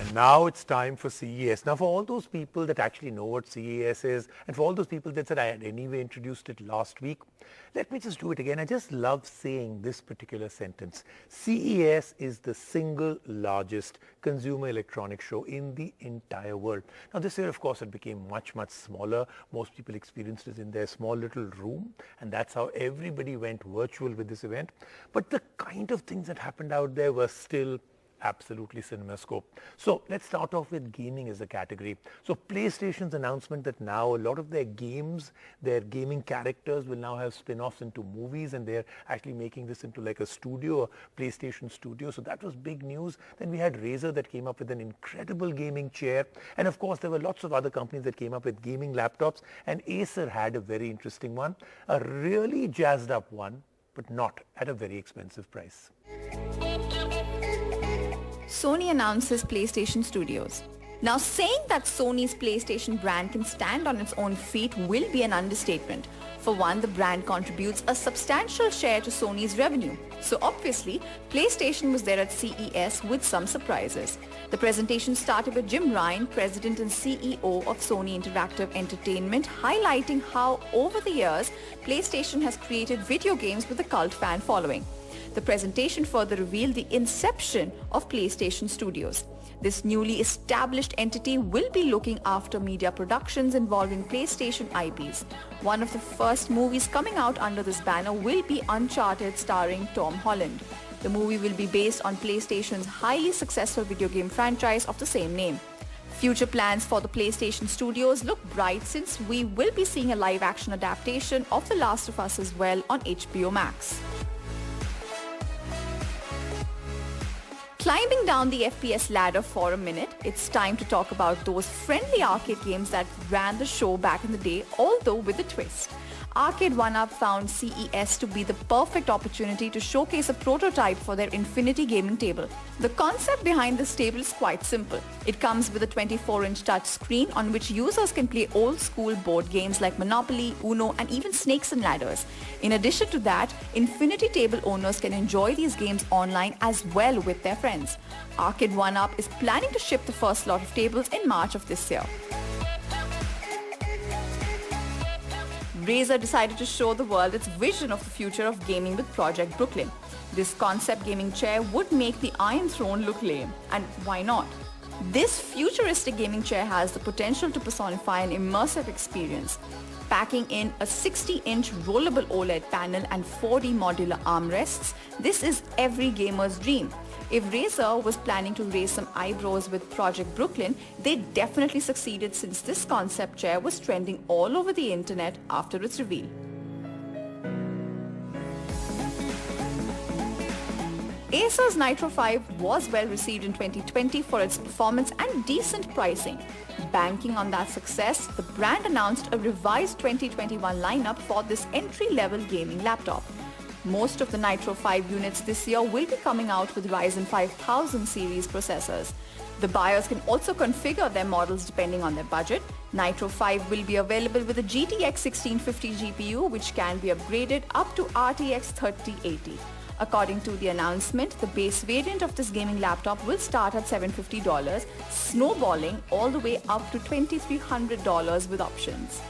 And now it's time for CES. Now, for all those people that actually know what CES is, and for all those people that said I had anyway introduced it last week, let me just do it again. I just love saying this particular sentence. CES is the single largest consumer electronics show in the entire world. Now, this year, of course, it became much, much smaller. Most people experienced it in their small little room, and that's how everybody went virtual with this event. But the kind of things that happened out there were still absolutely CinemaScope. So let's start off with gaming as a category. So PlayStation's announcement that now a lot of their games, their gaming characters will now have spin-offs into movies, and they're actually making this into like a studio, a PlayStation studio. So that was big news. Then we had Razer that came up with an incredible gaming chair. And of course, there were lots of other companies that came up with gaming laptops. And Acer had a very interesting one, a really jazzed up one, but not at a very expensive price. Sony announces PlayStation Studios. Now, saying that Sony's PlayStation brand can stand on its own feet will be an understatement. For one, the brand contributes a substantial share to Sony's revenue. So obviously, PlayStation was there at CES with some surprises. The presentation started with Jim Ryan, president and CEO of Sony Interactive Entertainment, highlighting how over the years, PlayStation has created video games with a cult fan following. The presentation further revealed the inception of PlayStation Studios. This newly established entity will be looking after media productions involving PlayStation IPs. One of the first movies coming out under this banner will be Uncharted, starring Tom Holland. The movie will be based on PlayStation's highly successful video game franchise of the same name. Future plans for the PlayStation Studios look bright, since we will be seeing a live-action adaptation of The Last of Us as well on HBO Max. Climbing down the FPS ladder for a minute, it's time to talk about those friendly arcade games that ran the show back in the day, although with a twist. Arcade 1UP found CES to be the perfect opportunity to showcase a prototype for their Infinity gaming table. The concept behind this table is quite simple. It comes with a 24-inch touch screen on which users can play old-school board games like Monopoly, Uno, and even Snakes and Ladders. In addition to that, Infinity table owners can enjoy these games online as well with their friends. Arcade 1UP is planning to ship the first lot of tables in March of this year. Razer decided to show the world its vision of the future of gaming with Project Brooklyn. This concept gaming chair would make the Iron Throne look lame. And why not? This futuristic gaming chair has the potential to personify an immersive experience. Packing in a 60-inch rollable OLED panel and 4D modular armrests, this is every gamer's dream. If Razer was planning to raise some eyebrows with Project Brooklyn, they definitely succeeded, since this concept chair was trending all over the internet after its reveal. Acer's Nitro 5 was well received in 2020 for its performance and decent pricing. Banking on that success, the brand announced a revised 2021 lineup for this entry-level gaming laptop. Most of the Nitro 5 units this year will be coming out with Ryzen 5000 series processors. The buyers can also configure their models depending on their budget. Nitro 5 will be available with a GTX 1650 GPU, which can be upgraded up to RTX 3080. According to the announcement, the base variant of this gaming laptop will start at $750, snowballing all the way up to $2,300 with options.